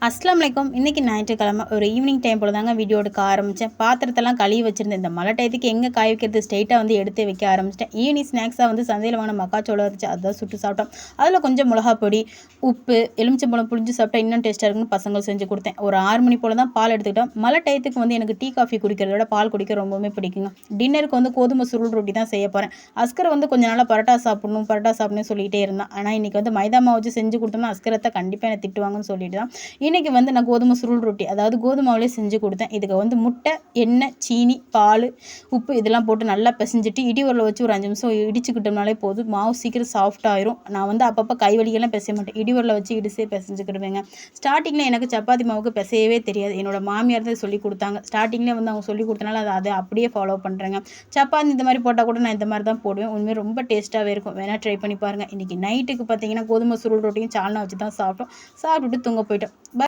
அஸ்லாம் வலைக்கம். இன்றைக்கி ஞாயிற்றுக்கிழமை ஒரு ஈவினிங் டைம் போல் தாங்க வீடியோ எடுக்க ஆரம்பித்தேன். பாத்திரத்தெல்லாம் கழுவி வச்சுருந்தேன். இந்த மழை டயத்துக்கு எங்கே காய வைக்கிறது, ஸ்ட்ரெயிட்டாக வந்து எடுத்து வைக்க ஆரம்பிச்சிட்டேன். ஈவினிங் ஸ்நாக்ஸாக வந்து சந்தையில் வாங்கின மக்காச்சோளம் இருந்துச்சு, அதுதான் சுட்டு சாப்பிட்டோம். அதில் கொஞ்சம் மிளகா பொடி, உப்பு, எலுமிச்சம்பழம் புளிஞ்சு சாப்பிட்டா இன்னும் டேஸ்ட்டாக இருக்குன்னு பசங்க செஞ்சு கொடுத்தேன். ஒரு 6 மணி போல் தான் பால் எடுத்துக்கிட்டோம். மழை டயத்துக்கு வந்து எனக்கு டீ காஃபி குடிக்கிறத விட பால் குடிக்க ரொம்பவுமே பிடிக்குங்க. டின்னருக்கு வந்து கோதுமை சுருள் ரொட்டி தான் செய்ய போகிறேன். அஸ்கர் வந்து கொஞ்ச நாளாக பரோட்டா சாப்பிடணும்னு சொல்லிகிட்டே இருந்தான். ஆனால் இன்றைக்கி வந்து மைதா மாவு வச்சு செஞ்சு கொடுத்தோம்னா அஸ்கரத்தை கண்டிப்பாக என்னை திட்டுவாங்கன்னு சொல்லிட்டு தான் இன்றைக்கி வந்து நான் கோதுமை சுருள் ரொட்டி, அதாவது கோதுமாவிலே செஞ்சு கொடுத்தேன். இதுக்கு வந்து முட்டை, எண்ணெய், சீனி, பால், உப்பு இதெல்லாம் போட்டு நல்லா பிசைஞ்சிட்டு இடி உரலில் வச்சு ஒரு 5 நிமிஷம் இடிச்சுக்கிட்டோம்னாலே போதும். மாவு சீக்கிரம் சாஃப்ட் ஆயிரும். நான் வந்து அப்பப்போ கை வலியெல்லாம் பிசைய மாட்டேன், இடி உரலில் வச்சு இடிச்சே பிசைஞ்சுக்கிடுவேங்க. ஸ்டார்டிங்கில் எனக்கு சப்பாத்தி மாவுக்கு பிசையவே தெரியாது. என்னோட மாமியார் தான் சொல்லி கொடுத்தாங்க. ஸ்டார்டிங்கில் வந்து அவங்க சொல்லி கொடுத்தனால அதை அப்படியே ஃபாலோ பண்ணுறேங்க. சப்பாத்தி இந்த மாதிரி போட்டால் கூட நான் இந்த மாதிரி தான் போடுவேன். உண்மையாக ரொம்ப டேஸ்ட்டாகவே இருக்கும். வேணால் ட்ரை பண்ணி பாருங்கள். இன்றைக்கி நைட்டுக்கு பார்த்தீங்கன்னா கோதுமை சுருள் ரொட்டியும் சால்னா வச்சு தான் சாப்பிட்டுட்டு தூங்க போயிட்டோம்.